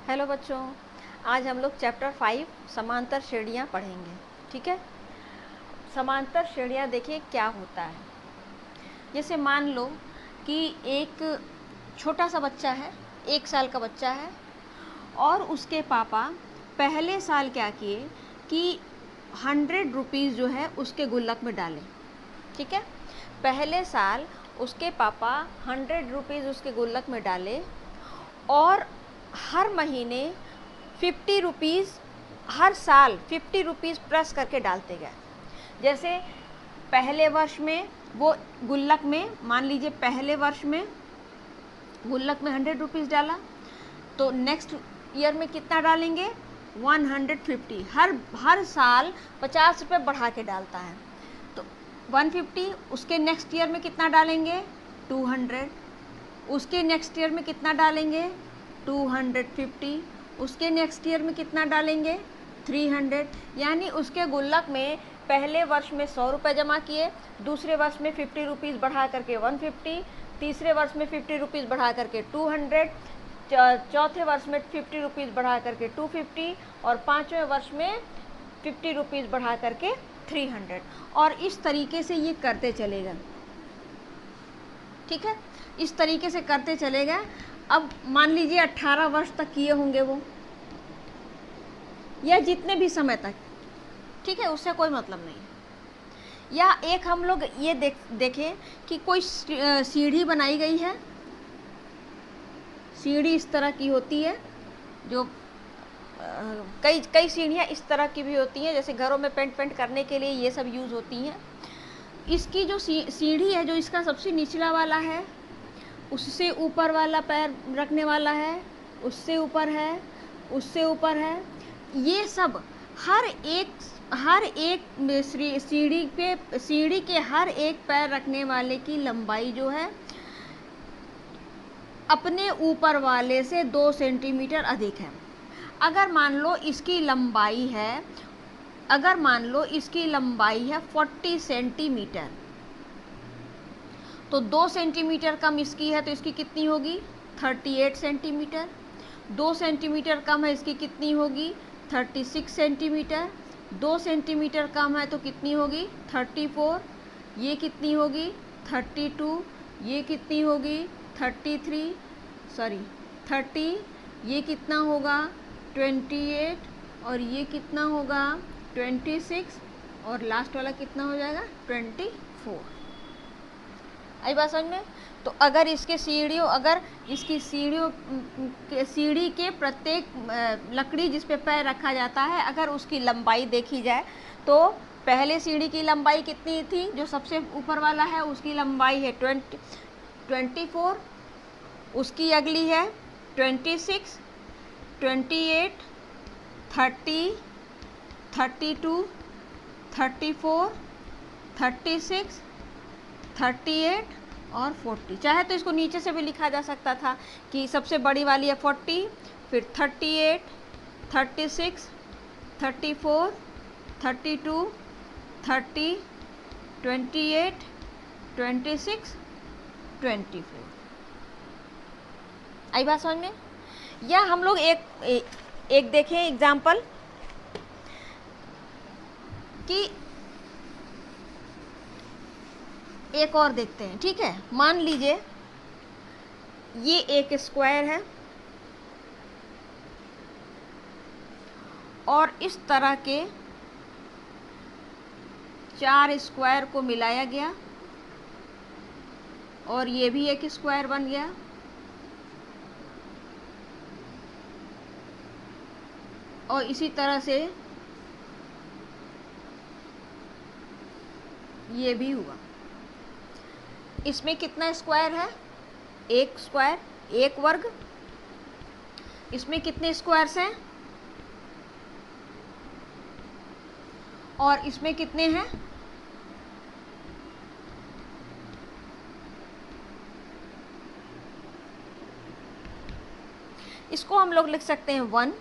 Hello बच्चों, आज हम लोग चैप्टर 5 समांतर श्रेणियाँ पढ़ेंगे। ठीक है। समांतर श्रेणियाँ देखिए क्या होता है। जैसे मान लो कि एक छोटा सा बच्चा है, 1 साल का बच्चा है, और उसके पापा पहले साल क्या किए कि 100 रुपीज़ जो है उसके गुल्लक में डालें। ठीक है। पहले साल उसके पापा 100 रुपीज़ उसके गुल्लक में डाले और हर महीने 50 रुपीज़, हर साल 50 रुपीज़ प्लस करके डालते गए। जैसे पहले वर्ष में वो गुल्लक में, मान लीजिए पहले वर्ष में गुल्लक में 100 रुपीज़ डाला, तो नेक्स्ट ईयर में कितना डालेंगे? 150। हर साल 50 रुपये बढ़ा के डालता है, तो 150। उसके नेक्स्ट ईयर में कितना डालेंगे? 200। उसके नेक्स्ट ईयर में कितना डालेंगे? 250। उसके नेक्स्ट ईयर में कितना डालेंगे? 300। यानी उसके गुल्लक में पहले वर्ष में 100 रुपये जमा किए, दूसरे वर्ष में 50 रुपीज़ बढ़ा करके 150, तीसरे वर्ष में 50 रुपीज़ बढ़ा करके 200, चौथे वर्ष में 50 रुपीज़ बढ़ा करके 250 और पाँचवें वर्ष में 50 रुपीज़ बढ़ा करके 300। और इस तरीके से ये करते चलेगा। ठीक है, इस तरीके से करते चलेगा। अब मान लीजिए 18 वर्ष तक किए होंगे वो, या जितने भी समय तक। ठीक है, उससे कोई मतलब नहीं। या एक हम लोग ये देखें कि कोई सीढ़ी बनाई गई है। सीढ़ी इस तरह की होती है, जो कई सीढ़ियाँ इस तरह की भी होती हैं, जैसे घरों में पेंट करने के लिए ये सब यूज़ होती हैं। इसकी जो सीढ़ी है, जो इसका सबसे निचला वाला है, उससे ऊपर वाला पैर रखने वाला है, उससे ऊपर है, उससे ऊपर है, ये सब हर एक सीढ़ी के हर एक पैर रखने वाले की लंबाई जो है अपने ऊपर वाले से 2 सेंटीमीटर अधिक है। अगर मान लो इसकी लंबाई है 40 सेंटीमीटर, तो 2 सेंटीमीटर कम इसकी है, तो इसकी कितनी होगी? 38 सेंटीमीटर। 2 सेंटीमीटर कम है, इसकी कितनी होगी? 36 सेंटीमीटर। 2 सेंटीमीटर कम है तो कितनी होगी? 34। ये कितनी होगी? 32। ये कितनी होगी? 30। ये कितना होगा? 28। और ये कितना होगा? 26। और लास्ट वाला कितना हो जाएगा? 24। आई बात समझ में? तो अगर इसकी सीढ़ी के प्रत्येक लकड़ी जिस पे पैर रखा जाता है, अगर उसकी लंबाई देखी जाए तो पहले सीढ़ी की लंबाई कितनी थी? जो सबसे ऊपर वाला है उसकी लंबाई है 24। उसकी अगली है 26, 28, 30, 32, 34, 36, 38 और 40। चाहे तो इसको नीचे से भी लिखा जा सकता था कि सबसे बड़ी वाली है 40, फिर 38, 36, 34, 32, 30, 28, 26, 24। आई बात समझ में? या हम लोग एक देखें एग्जाम्पल कि एक और देखते हैं। ठीक है, मान लीजिए ये एक स्क्वायर है और इस तरह के 4 स्क्वायर को मिलाया गया और ये भी एक स्क्वायर बन गया, और इसी तरह से ये भी हुआ। इसमें कितना स्क्वायर है? एक स्क्वायर, एक वर्ग। इसमें कितने स्क्वायर्स हैं? और इसमें कितने हैं? इसको हम लोग लिख सकते हैं 1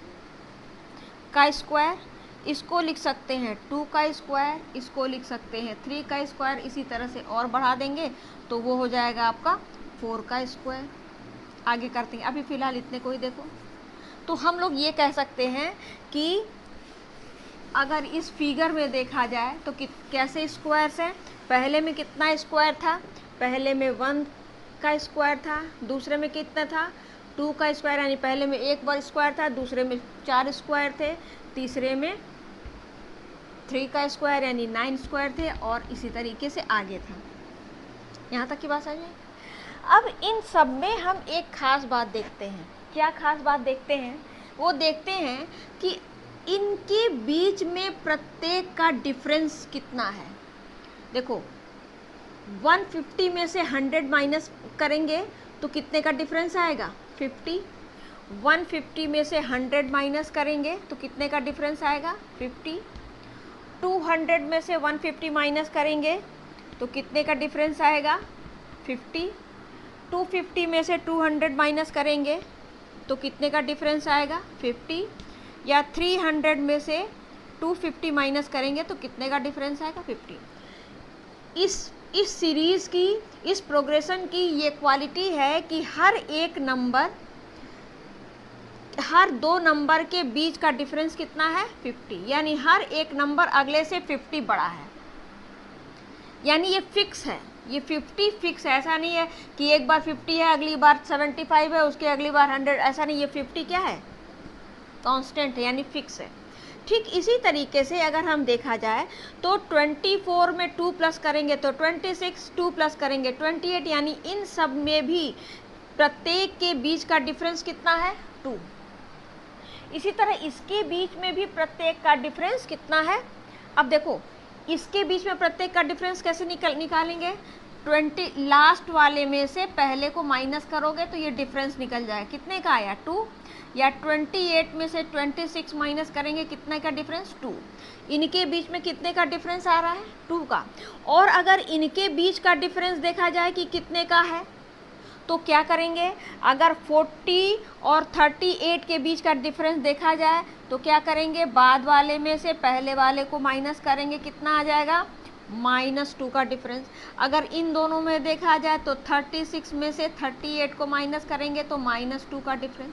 का स्क्वायर, इसको लिख सकते हैं 2 का स्क्वायर, इसको लिख सकते हैं 3 का स्क्वायर। इसी तरह से और बढ़ा देंगे तो वो हो जाएगा आपका 4 का स्क्वायर। आगे करते हैं, अभी फ़िलहाल इतने को ही देखो। तो हम लोग ये कह सकते हैं कि अगर इस फिगर में देखा जाए तो कैसे स्क्वायर्स हैं। पहले में कितना स्क्वायर था, पहले में 1 का स्क्वायर था, दूसरे में कितना था 2 का स्क्वायर, यानी पहले में 1 बार स्क्वायर था, दूसरे में 4 स्क्वायर थे, तीसरे में 3 का स्क्वायर यानी 9 स्क्वायर थे, और इसी तरीके से आगे था। यहाँ तक की बात समझ में। अब इन सब में हम एक खास बात देखते हैं। क्या खास बात देखते हैं? वो देखते हैं कि इनके बीच में प्रत्येक का डिफरेंस कितना है। देखो 150 में से 100 माइनस करेंगे तो कितने का डिफरेंस आएगा 50। 150 में से 100 माइनस करेंगे तो कितने का डिफरेंस आएगा 50। 200 में से 150 माइनस करेंगे तो कितने का डिफरेंस आएगा 50। 250 में से 200 माइनस करेंगे तो कितने का डिफरेंस आएगा 50। या 300 में से 250 माइनस करेंगे तो कितने का डिफरेंस आएगा 50। इस सीरीज़ की, इस प्रोग्रेशन की ये क्वालिटी है कि हर दो नंबर के बीच का डिफरेंस कितना है 50, यानी हर एक नंबर अगले से 50 बड़ा है, यानी ये फिक्स है, ये 50 फिक्स है। ऐसा नहीं है कि एक बार 50 है अगली बार 75 है उसके अगली बार 100, ऐसा नहीं। ये 50 क्या है कांस्टेंट है, यानी फिक्स है। ठीक इसी तरीके से अगर हम देखा जाए तो 24 में 2 प्लस करेंगे तो 26, 2 प्लस करेंगे 28, यानी इन सब में भी प्रत्येक के बीच का डिफरेंस कितना है 2। इसी तरह इसके बीच में भी प्रत्येक का डिफरेंस कितना है। अब देखो इसके बीच में प्रत्येक का डिफरेंस कैसे निकालेंगे। 20 लास्ट वाले में से पहले को माइनस करोगे तो ये डिफरेंस निकल जाए, कितने का आया 2। या 28 में से 26 माइनस करेंगे कितने का डिफरेंस 2। इनके बीच में कितने का डिफरेंस आ रहा है 2 का। और अगर इनके बीच का डिफरेंस देखा जाए कि कितने का है तो क्या करेंगे, अगर 40 और 38 के बीच का डिफरेंस देखा जाए तो क्या करेंगे, बाद वाले में से पहले वाले को माइनस करेंगे, कितना आ जाएगा -2 का डिफरेंस। अगर इन दोनों में देखा जाए तो 36 में से 38 को माइनस करेंगे तो -2 का डिफरेंस।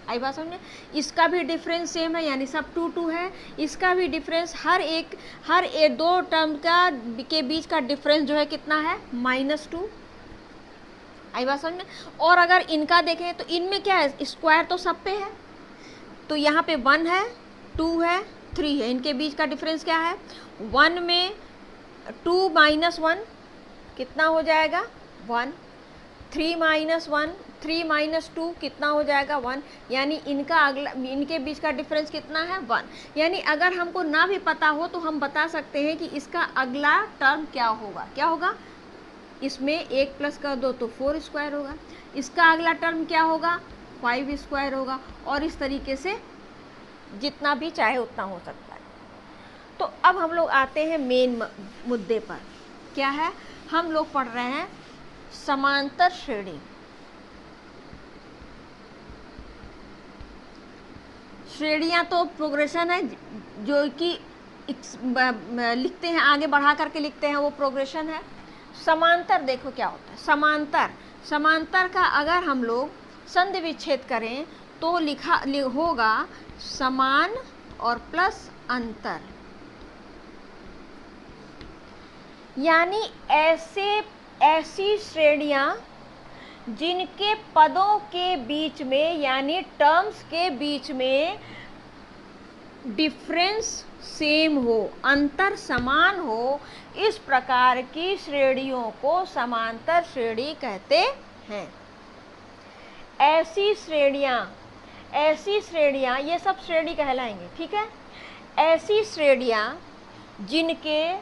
आई बात समझ में। इसका भी डिफरेंस सेम है, यानी सब 2 है। इसका भी डिफरेंस हर एक दो टर्म के बीच का डिफरेंस जो है कितना है -2। आई बात समझ में। और अगर इनका देखें तो इनमें क्या है, स्क्वायर तो सब पे है, तो यहाँ पे 1 है 2 है 3 है, इनके बीच का डिफरेंस क्या है 1 में 2 माइनस 1 कितना हो जाएगा 1। 3 माइनस 1, 3 माइनस 2 कितना हो जाएगा 1, यानी इनके बीच का डिफरेंस कितना है 1। यानी अगर हमको ना भी पता हो तो हम बता सकते हैं कि इसका अगला टर्म क्या होगा, इसमें 1 प्लस कर दो तो 4 स्क्वायर होगा, इसका अगला टर्म क्या होगा 5 स्क्वायर होगा, और इस तरीके से जितना भी चाहे उतना हो सकता है। तो अब हम लोग आते हैं मेन मुद्दे पर। क्या है, हम लोग पढ़ रहे हैं समांतर श्रेणी। श्रेणियाँ तो प्रोग्रेशन है जो कि लिखते हैं, आगे बढ़ा करके लिखते हैं, वो प्रोग्रेशन है। समांतर देखो क्या होता है। समांतर का अगर हम लोग संधि विच्छेद करें तो होगा समान और प्लस अंतर, यानी ऐसी श्रेणियां जिनके पदों के बीच में यानी टर्म्स के बीच में डिफरेंस सेम हो, अंतर समान हो, इस प्रकार की श्रेणियों को समांतर श्रेणी कहते हैं। ऐसी श्रेणियां ये सब श्रेणी कहलाएंगे, ठीक है। ऐसी श्रेणियां जिनके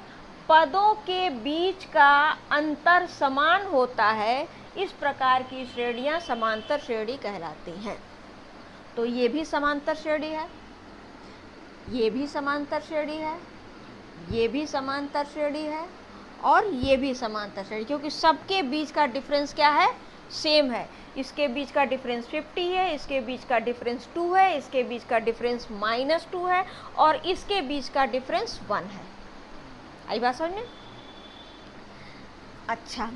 पदों के बीच का अंतर समान होता है, इस प्रकार की श्रेणियां समांतर श्रेणी कहलाती हैं। तो ये भी समांतर श्रेणी है, ये भी समांतर श्रेणी है, ये भी समांतर श्रेणी है, और ये भी समांतर श्रेणी, क्योंकि सबके बीच का डिफरेंस क्या है सेम है। इसके बीच का डिफरेंस 50 है, इसके बीच का डिफरेंस 2 है, इसके बीच का डिफरेंस -2 है, और इसके बीच का डिफरेंस 1 है। आई बात समझ में। अच्छा,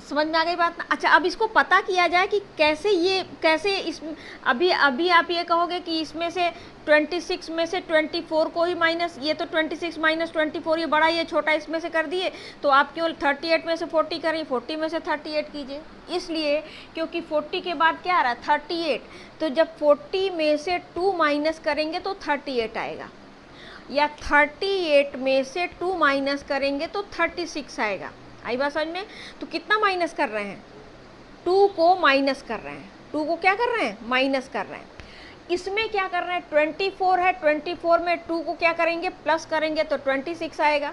समझ में आ गई बात ना। अच्छा, अब इसको पता किया जाए कि कैसे इस अभी आप ये कहोगे कि इसमें से 26 में से 24 को ही माइनस, ये तो 26 माइनस 24, ये बड़ा ये छोटा, इसमें से कर दिए, तो आप केवल 38 में से 40 करें, 40 में से 38 कीजिए। इसलिए क्योंकि 40 के बाद क्या आ रहा है 38, तो जब 40 में से 2 माइनस करेंगे तो 38 आएगा, या 38 में से 2 माइनस करेंगे तो 36 आएगा। आई बात समझ में? तो कितना माइनस कर रहे हैं, 2 को माइनस कर रहे हैं, 2 को क्या कर रहे हैं, माइनस कर रहे हैं। इसमें क्या कर रहे हैं, 24 है, 24 में 2 को क्या करेंगे, प्लस करेंगे तो 26 आएगा,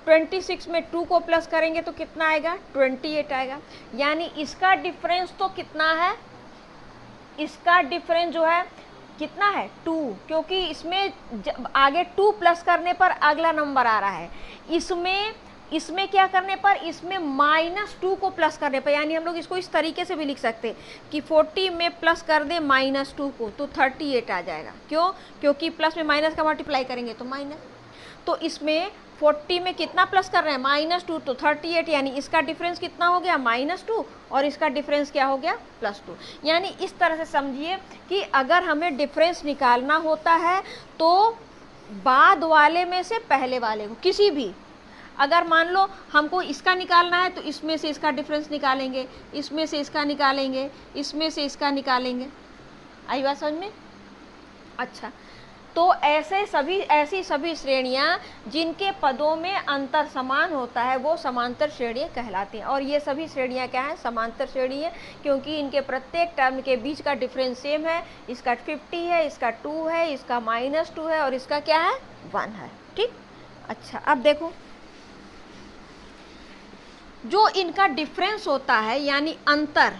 26 में 2 को प्लस करेंगे तो कितना आएगा, 28 आएगा। यानी इसका डिफरेंस तो कितना है, इसका डिफरेंस जो है कितना है 2, क्योंकि इसमें आगे 2 प्लस करने पर अगला नंबर आ रहा है, इसमें क्या करने पर, इसमें -2 को प्लस करने पर, यानी हम लोग इसको इस तरीके से भी लिख सकते हैं कि 40 में प्लस कर दे -2 को तो 38 आ जाएगा। क्यों? क्योंकि प्लस में माइनस का मल्टीप्लाई करेंगे तो माइनस, तो इसमें 40 में कितना प्लस कर रहे हैं, -2, तो 38, यानी इसका डिफरेंस कितना हो गया, -2, और इसका डिफरेंस क्या हो गया, +2। यानी इस तरह से समझिए कि अगर हमें डिफरेंस निकालना होता है तो बाद वाले में से पहले वाले को, किसी भी, अगर मान लो हमको इसका निकालना है तो इसमें से इसका डिफरेंस निकालेंगे, इसमें से इसका निकालेंगे, इसमें से इसका निकालेंगे। आई बात समझ में? अच्छा, तो ऐसी सभी श्रेणियां जिनके पदों में अंतर समान होता है वो समांतर श्रेणियां कहलाती हैं। और ये सभी श्रेणियां क्या हैं, समांतर श्रेणी है, क्योंकि इनके प्रत्येक टर्म के बीच का डिफरेंस सेम है। इसका 50 है, इसका 2 है, इसका -2 है, और इसका क्या है, 1 है। ठीक। अच्छा, अब देखो जो इनका डिफरेंस होता है यानी अंतर,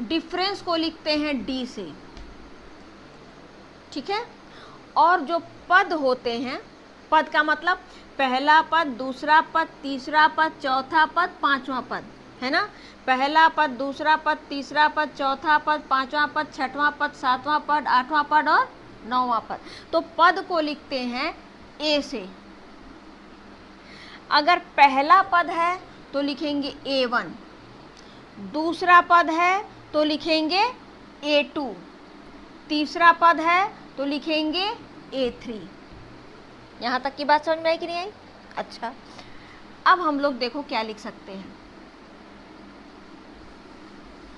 डिफरेंस को लिखते हैं D से, ठीक है। और जो पद होते हैं, पद का मतलब पहला पद, दूसरा पद, तीसरा पद, चौथा पद, पांचवा पद, है ना। पहला पद, दूसरा पद, तीसरा पद, चौथा पद, पांचवा पद, छठवां पद, सातवां पद, आठवां पद और नौवां पद। तो पद को लिखते हैं A से। अगर पहला पद है तो लिखेंगे A1, दूसरा पद है तो लिखेंगे A2, तीसरा पद है तो लिखेंगे A3। यहाँ तक की बात समझ में आई कि नहीं आई? अच्छा, अब हम लोग देखो क्या लिख सकते हैं।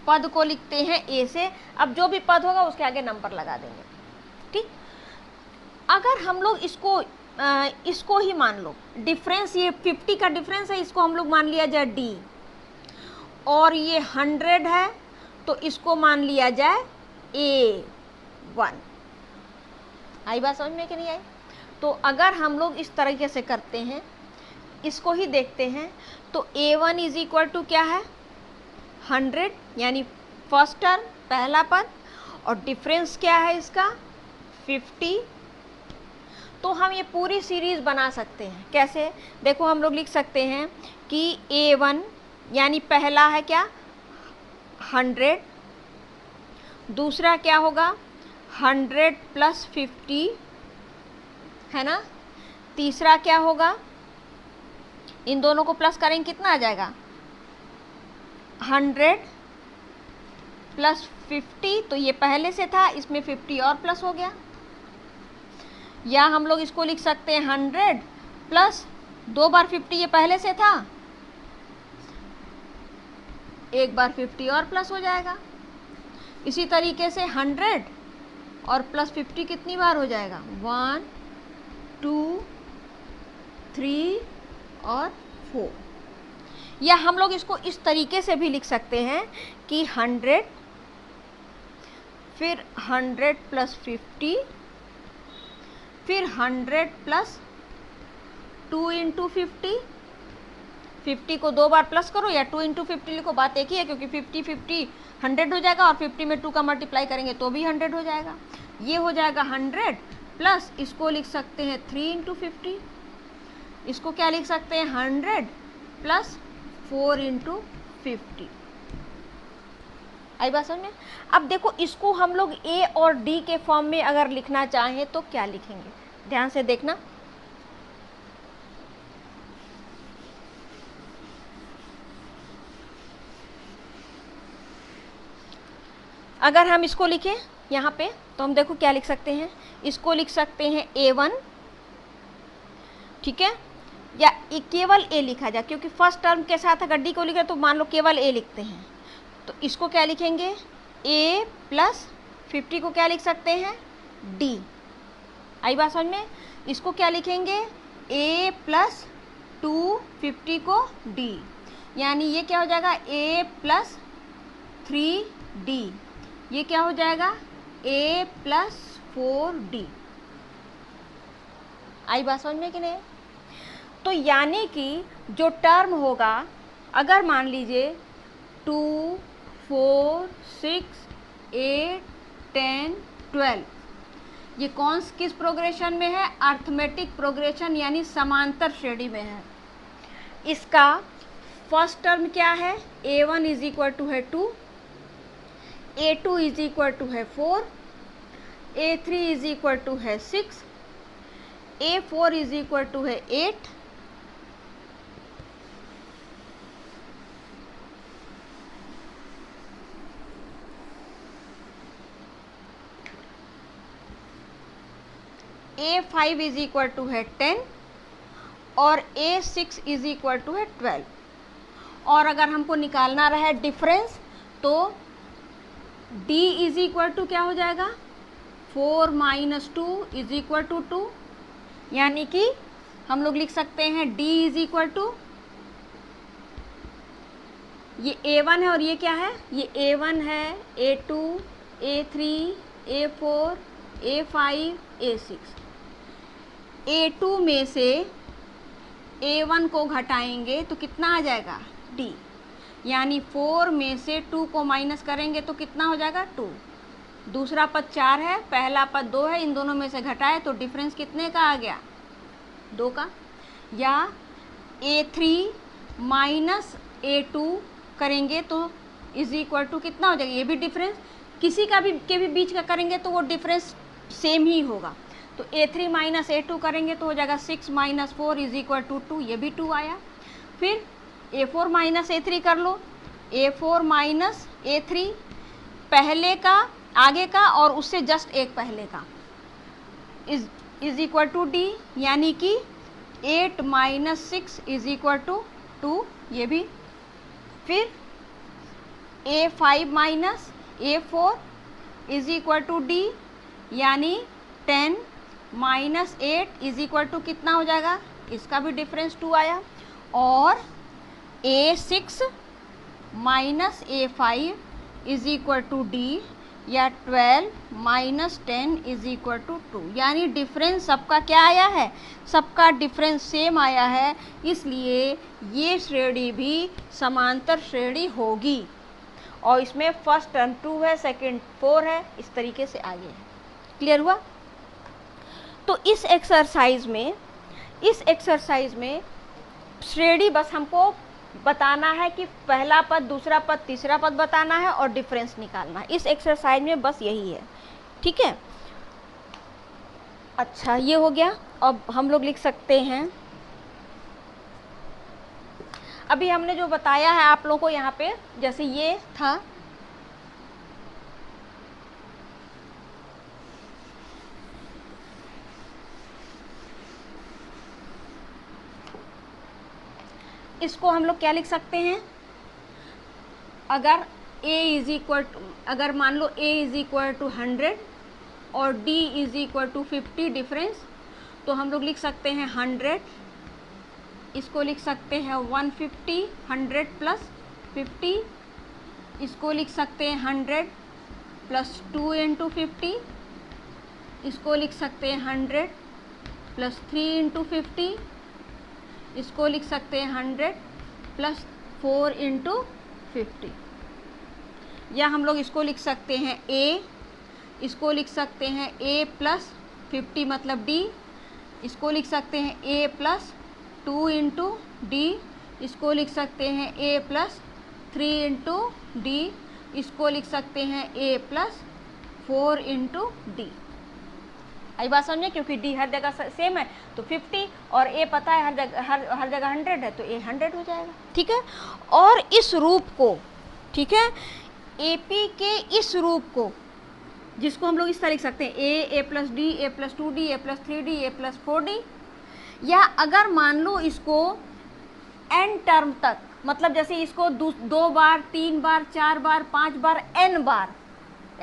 पद को लिखते हैं A से। अब जो भी पद होगा उसके आगे नंबर लगा देंगे। ठीक। अगर हम लोग इसको ही मान लो डिफरेंस, ये 50 का डिफरेंस है, इसको हम लोग मान लिया जाए D, और ये 100 है तो इसको मान लिया जाए A1। आई बात समझ में कि नहीं आई? तो अगर हम लोग इस तरीके से करते हैं, इसको ही देखते हैं, तो A1 इज इक्वल टू क्या है, 100, यानी फर्स्ट टर्म, पहला पद, और डिफरेंस क्या है इसका 50। तो हम ये पूरी सीरीज बना सकते हैं। कैसे? देखो हम लोग लिख सकते हैं कि A1 यानी पहला है क्या 100, दूसरा क्या होगा 100 + 50, है ना। तीसरा क्या होगा, इन दोनों को प्लस करेंगे कितना आ जाएगा 100 + 50, तो ये पहले से था, इसमें 50 और प्लस हो गया। या हम लोग इसको लिख सकते हैं 100 प्लस 2 बार 50, ये पहले से था, एक बार 50 और प्लस हो जाएगा। इसी तरीके से 100 और प्लस 50 कितनी बार हो जाएगा, 1 2 3 और 4। या हम लोग इसको इस तरीके से भी लिख सकते हैं कि 100 फिर 100 + 50 फिर 100 + 2 × 50, 50 को 2 बार प्लस करो या 2 × 50 लिखो, बात एक ही है, क्योंकि 50 50 100 हो जाएगा, और 50 में 2 का मल्टीप्लाई करेंगे तो भी 100 हो जाएगा। ये हो जाएगा 100 प्लस, इसको लिख सकते हैं 3 × 50, इसको क्या लिख सकते हैं 100 + 4 × 50। आई बात समझ में? अब देखो इसको हम लोग A और D के फॉर्म में अगर लिखना चाहें तो क्या लिखेंगे, ध्यान से देखना। अगर हम इसको लिखें यहाँ पे तो हम देखो क्या लिख सकते हैं, इसको लिख सकते हैं A1, ठीक है, या केवल A लिखा जाए, क्योंकि फर्स्ट टर्म के साथ अगर D को लिखे तो मान लो केवल A लिखते हैं, तो इसको क्या लिखेंगे, A प्लस 50 को क्या लिख सकते हैं, D। आई बात समझ में? इसको क्या लिखेंगे, A प्लस 250 को D, यानी ये क्या हो जाएगा, A प्लस 3D, ये क्या हो जाएगा, A प्लस 4D। आई बात समझ में कि नहीं? तो यानी कि जो टर्म होगा, अगर मान लीजिए 2, 4, 6, 8, 10, 12, ये किस प्रोग्रेशन में है, अर्थमेटिक प्रोग्रेशन यानी समांतर श्रेणी में है। इसका फर्स्ट टर्म क्या है, A1 इज इक्वल टू है 2, A2 इज इक्वल टू है 4, A3 इज इक्वल टू है 6, A4 इज इक्वल टू है 8, A5 इज इक्वल टू है 10 और A6 इज इक्वल टू है 12। और अगर हमको निकालना रहा डिफरेंस तो D इज इक्वल टू क्या हो जाएगा, 4 माइनस 2 इज इक्वल टू 2, यानी कि हम लोग लिख सकते हैं D इज इक्वल टू, ये A1 है और ये क्या है, ये A1 है, A2, A3, A4, A5, A6। A2 में से A1 को घटाएंगे तो कितना आ जाएगा, D, यानी 4 में से 2 को माइनस करेंगे तो कितना हो जाएगा, 2। दूसरा पद 4 है, पहला पद 2 है, इन दोनों में से घटाए तो डिफरेंस कितने का आ गया, 2 का। या A3 माइनस A2 करेंगे तो इज इक्वल टू कितना हो जाएगा, ये भी डिफरेंस किसी का भी के भी बीच का करेंगे तो वो डिफरेंस सेम ही होगा। तो A3 माइनस A2 करेंगे तो हो जाएगा 6 माइनस 4 इज इक्वल टू 2, ये भी 2 आया। फिर A4 माइनस A3 कर लो, A4 माइनस A3, पहले का आगे का और उससे जस्ट एक पहले का, इज इक्वल टू D, यानी कि 8 माइनस 6 इज इक्वल टू 2, ये भी। फिर A5 minus A4 is equal to D, यानी 10 माइनस 8 इज इक्वल टू कितना हो जाएगा, इसका भी डिफरेंस 2 आया। और A6 minus A5 is equal to D, या 12 माइनस 10 इज इक्वल टू 2, यानी डिफरेंस सबका क्या आया है, सबका डिफरेंस सेम आया है, इसलिए ये श्रेणी भी समांतर श्रेणी होगी। और इसमें फर्स्ट टर्म 2 है, सेकंड 4 है, इस तरीके से आगे है। क्लियर हुआ? तो इस एक्सरसाइज में श्रेणी बस हमको बताना है कि पहला पद, दूसरा पद, तीसरा पद बताना है और डिफरेंस निकालना है। इस एक्सरसाइज में बस यही है, ठीक है। अच्छा, ये हो गया। अब हम लोग लिख सकते हैं, अभी हमने जो बताया है आप लोगों को यहाँ पे, जैसे ये था, इसको हम लोग क्या लिख सकते हैं, अगर A इज इक्वल टू, अगर मान लो A इज इक्वल टू 100 और D is equal to 50 difference, तो हम लोग लिख सकते हैं 100, इसको लिख सकते हैं 150, 100 प्लस 50, इसको लिख सकते हैं 100 प्लस 2 इंटू 50, इसको लिख सकते हैं 100 प्लस 3 इंटू 50, इसको लिख सकते हैं 100 प्लस 4 इंटू 50, या हम लोग इसको लिख सकते हैं A, इसको लिख सकते हैं A प्लस 50 मतलब D, इसको लिख सकते हैं A प्लस 2 इंटू D, इसको लिख सकते हैं A प्लस 3 इंटू D, इसको लिख सकते हैं A प्लस 4 इंटू D। आई बात समझ में, क्योंकि डी हर जगह सेम है तो 50 और ए पता है हर जगह 100 है तो ए 100 हो जाएगा। ठीक है, और इस रूप को, ठीक है, एपी के इस रूप को, जिसको हम लोग इस तरह लिख सकते हैं ए प्लस डी, ए प्लस 2डी, ए प्लस 3डी, ए प्लस 4डी, या अगर मान लो इसको n टर्म तक, मतलब जैसे इसको 2 बार, 3 बार, 4 बार, 5 बार, n बार,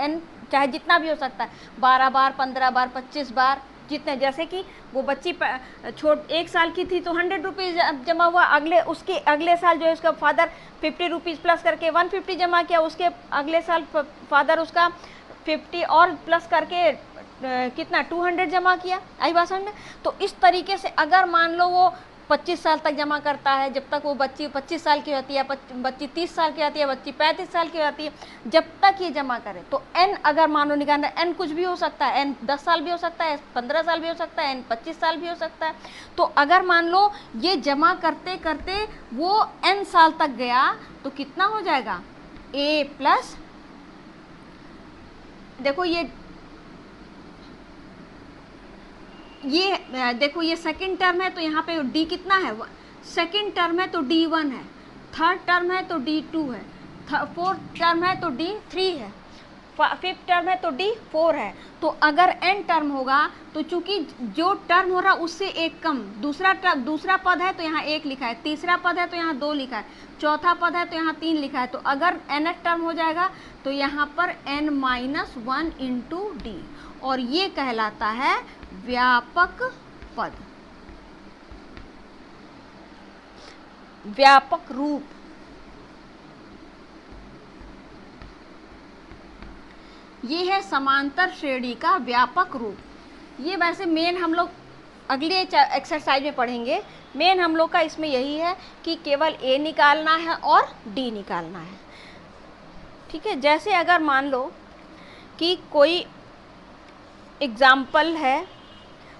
n चाहे जितना भी हो सकता है, 12 बार, 15 बार, 25 बार, जितने, जैसे कि वो बच्ची 1 साल की थी तो 100 रुपीज़ जमा हुआ, उसके अगले साल जो है उसका फादर 50 रुपीज़ प्लस करके 150 जमा किया, उसके अगले साल फादर उसका 50 और प्लस करके कितना 200 जमा किया। आई बात समझ में। तो इस तरीके से अगर मान लो वो 25 साल तक जमा करता है, जब तक वो बच्ची 25 साल की होती है, बच्ची 30 साल की होती है, बच्ची 35 साल की होती है, जब तक ये जमा करे, तो n अगर मान लो निकालना, n कुछ भी हो सकता है, n 10 साल भी हो सकता है, 15 साल भी हो सकता है, n 25 साल भी हो सकता है। तो अगर मान लो ये जमा करते करते वो n साल तक गया तो कितना हो जाएगा, a प्लस, देखो ये देखो ये सेकंड टर्म है तो यहाँ पे d कितना है, सेकंड टर्म है तो d1 है, थर्ड टर्म है तो d2 है, फोर्थ टर्म है तो d3 है, फिफ्थ टर्म है तो d4 है। तो अगर n टर्म होगा तो चूंकि जो टर्म हो रहा उससे एक कम, दूसरा पद है तो यहाँ 1 लिखा है, तीसरा पद है तो यहाँ 2 लिखा है, चौथा पद है तो यहाँ 3 लिखा है। तो अगर nth टर्म हो जाएगा तो यहाँ पर n-1 इंटू डी, और ये कहलाता है व्यापक पद, व्यापक रूप। ये है समांतर श्रेणी का व्यापक रूप। ये वैसे मेन हम लोग अगले एक्सरसाइज में पढ़ेंगे। मेन हम लोग का इसमें यही है कि केवल ए निकालना है और डी निकालना है। ठीक है, जैसे अगर मान लो कि कोई एग्जाम्पल है,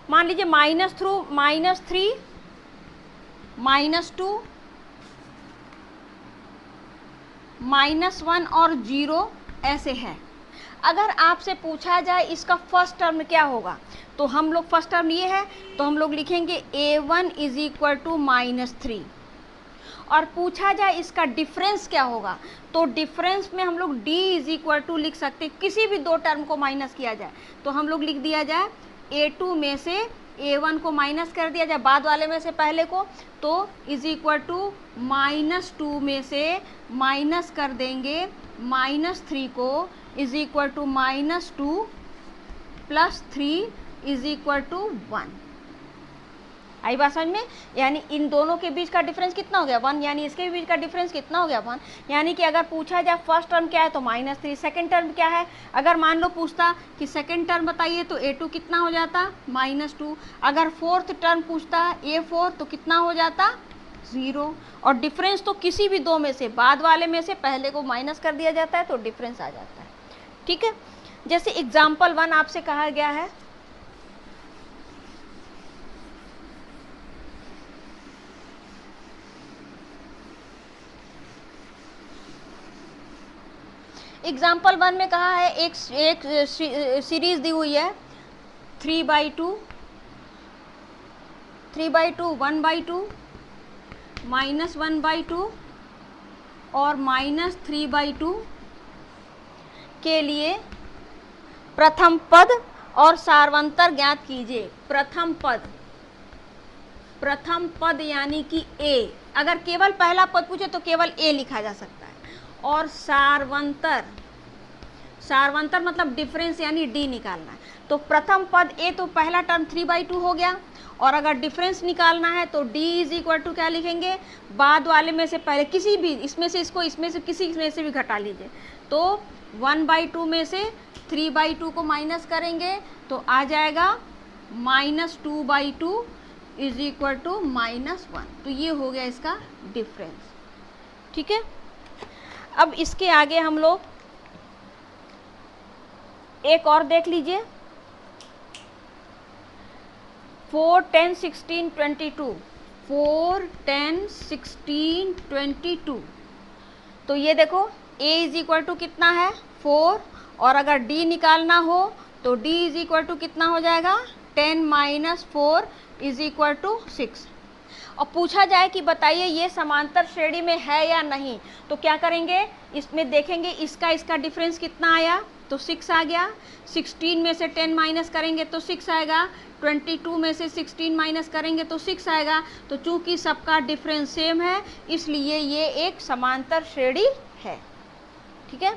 मान लीजिए -3, -2, -1 और 0 ऐसे है। अगर आपसे पूछा जाए इसका फर्स्ट टर्म क्या होगा, तो हम लोग फर्स्ट टर्म ये है तो हम लोग लिखेंगे a1 = -3, और पूछा जाए इसका डिफरेंस क्या होगा तो डिफरेंस में हम लोग d = लिख सकते हैं, किसी भी 2 टर्म को माइनस किया जाए तो हम लोग लिख दिया जाए a2 में से a1 को माइनस कर दिया जाए बाद वाले में से पहले को, तो = -2 में से माइनस कर देंगे -3 को, = -2 + 3 = 1। आई बात समझ में। यानी इन दोनों के बीच का डिफरेंस कितना हो गया 1, यानी इसके बीच का डिफरेंस कितना हो गया 1। यानी कि अगर पूछा जाए फर्स्ट टर्म क्या है तो -3, सेकंड टर्म क्या है, अगर मान लो पूछता कि सेकंड टर्म बताइए तो a2 कितना हो जाता -2, अगर फोर्थ टर्म पूछता a4 तो कितना हो जाता 0, और डिफरेंस तो किसी भी 2 में से, बाद वाले में से पहले को माइनस कर दिया जाता है तो डिफरेंस आ जाता है। ठीक है, जैसे एग्जाम्पल 1 आपसे कहा गया है, एग्जाम्पल 1 में कहा है एक सीरीज दी हुई है 3/2, 1/2, -1/2 और -3/2 के लिए प्रथम पद और सार्वंतर ज्ञात कीजिए। प्रथम पद यानी कि a, अगर केवल पहला पद पूछे तो केवल a लिखा जा सकता है, और सार्वंतर मतलब डिफरेंस यानी d निकालना है। तो प्रथम पद a तो पहला टर्म 3/2 हो गया, और अगर डिफरेंस निकालना है तो d = क्या लिखेंगे, बाद वाले में से पहले किसी भी इसमें से किसी में से भी घटा लीजिए, तो 1/2 में से 3/2 को माइनस करेंगे तो आ जाएगा -2/2 = -1। तो ये हो गया इसका डिफरेंस। ठीक है, अब इसके आगे हम लोग एक और देख लीजिए 4, 10, 16, 22, 4, 10, 16, 22। तो ये देखो a = कितना है 4, और अगर d निकालना हो तो d इज इक्वल टू कितना हो जाएगा, 10 माइनस 4 इज इक्वल टू 6। और पूछा जाए कि बताइए ये समांतर श्रेणी में है या नहीं, तो क्या करेंगे, इसमें देखेंगे इसका डिफरेंस कितना आया, तो 6 आ गया। 16 में से 10 माइनस करेंगे तो 6 आएगा। 22 में से 16 माइनस करेंगे तो 6 आएगा। तो चूंकि सबका डिफरेंस सेम है इसलिए ये एक समांतर श्रेणी है। ठीक है,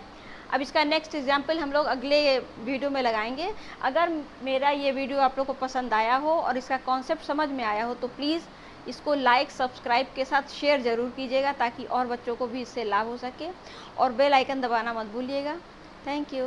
अब इसका नेक्स्ट एग्जाम्पल हम लोग अगले वीडियो में लगाएंगे। अगर मेरा ये वीडियो आप लोग को पसंद आया हो और इसका कॉन्सेप्ट समझ में आया हो तो प्लीज़ इसको लाइक सब्सक्राइब के साथ शेयर ज़रूर कीजिएगा ताकि और बच्चों को भी इससे लाभ हो सके, और बेल आइकन दबाना मत भूलिएगा। Thank you.